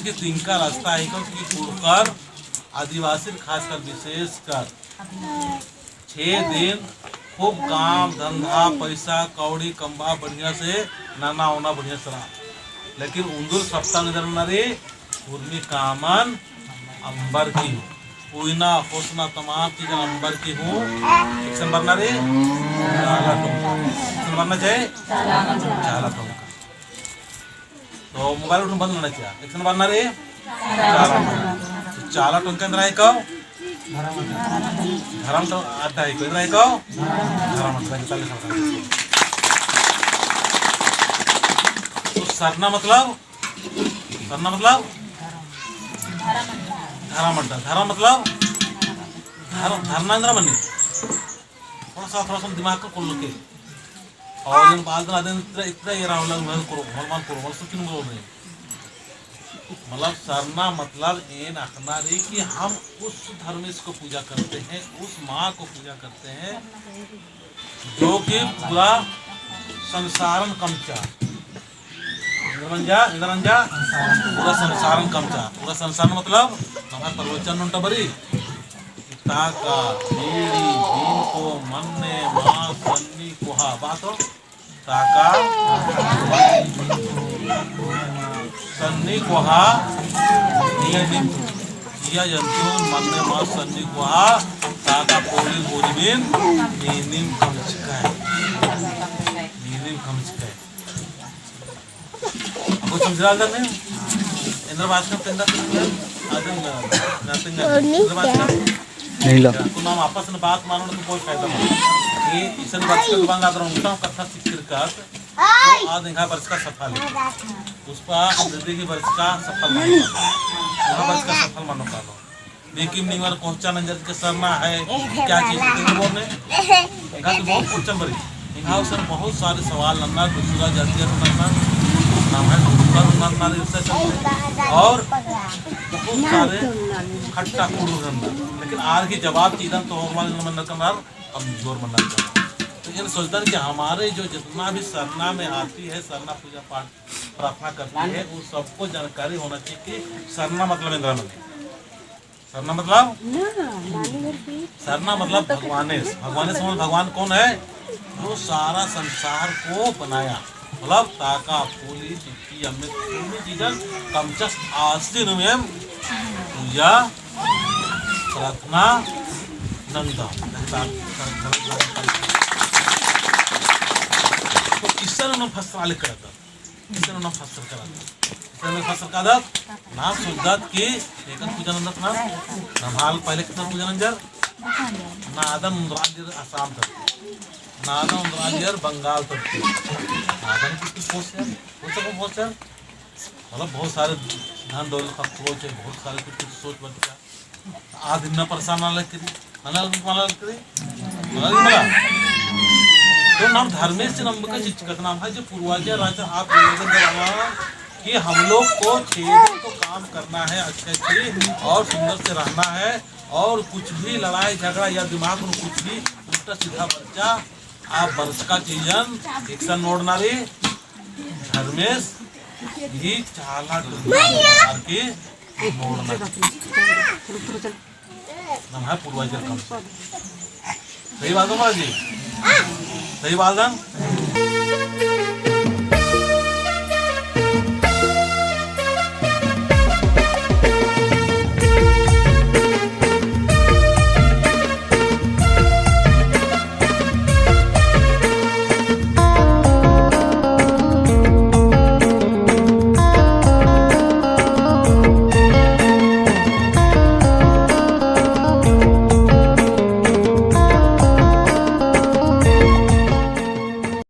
की तिनका रास्ता है कि कुड़कर आदिवासी खासकर विशेषकर 6 दिन खूब काम धंधा पैसा कौड़ी कम्बा बढ़िया से नाना होना बढ़िया से रहा। लेकिन उंदुर सप्ताह निधरनारी उर्मी कामन अंबर की हूँ पूना होसना तमाम चीजें अंबर की हूँ। एक सन बनना रे बनना चाहिए चाला तो मोबाइल उठून बंद होना चाहिए। एक सन बनना रे चाला टोन अंदर है कब धर्म तो आता है कोई है कब धर्म तो सरना मतलब धारा म्हणतात धारा मतलब धरना मनी थोड़ा सा दिमाग को खोल के और इन बाल दिन इतना ये राहुल करो हनुमान करो मतलब क्यों बोल रहे मतलब सरना मतलब ये रखना रही कि हम उस धर्मेश को पूजा करते हैं उस माँ को पूजा करते हैं जो कि पूरा संसारन कमचा इंद्रंजा पूरा संसारन कमचा पूरा संसार मतलब हमारा प्रवचन उंटा बरी ताका बीड़ी बीन को मन्ने माँ सन्नी कोहा बात हो ताका सन्नी कोहा नियम किया जंतु मन्ने माँ सन्नी कोहा ताका कोली बोरीबिन नीनिम कमचकाय आपको समझ रहा था नहीं इंद्र भास्कर पेंदा नहीं ला तो नाम आपस में बात मानो तो कोई फायदा नहीं ये इसन भास्कर बांगा अगर उनका कथा सिक्किर का तो आज इनका वर्ष का सफल है उस पर जिंदगी वर्ष का सफल मानो यहाँ वर्ष का सफल मानो का लो लेकिन नहीं वाला पहुंचा नंजर के सरना है क्या चीज बोलने इनका तो बहुत क्वेश्चन बड़ी इनका उसमें बहुत सारे सवाल नन्ना दूसरा जाती है नन्ना नाम है और बहुत सारे खट्टा कुड़ू लेकिन आज की जवाब चीज़ तो कमजोर बनना चाहिए। तो ये सोचता है कि हमारे जो जितना भी सरना में आती है सरना पूजा पाठ प्रार्थना करती है वो सबको जानकारी होना चाहिए कि सरना मतलब इंद्रा मंदिर सरना मतलब भगवानेश भगवान कौन है जो सारा संसार को बनाया मतलब ताका फूली चिट्टी अमृत पूरी चीजन कमचस आस्तीन में पूजा प्रार्थना नंदा तो किसन उन्होंने फसर आले करता किसन उन्होंने फसर कराता किसन में फसर का दत नाम सुजात की एक पूजा नंदत नाम हाल पहले कितना पूजा नंजर नादन राज्य आसाम तक नादन राज्य बंगाल तक नादन की बहुत सारे मतलब बहुत सारे धन दौलत का सोच है बहुत सारे कुछ सोच बच्चा आज इतना परेशान ना करी तो नाम धर्मेश नाम का चिचकत नाम है जो पूर्वाजा राजा आप कि हम लोग को 6 दिन तो काम करना है अच्छे से और सुंदर से रहना है और कुछ भी लड़ाई झगड़ा या दिमाग में कुछ भी उल्टा सीधा बच्चा आप वर्ष का चीजन एक सन नोड़ना रे धर्मेश ही चाला के नोड़ना नाम है पूर्वाजर कम सही बात हो जी सही बात है।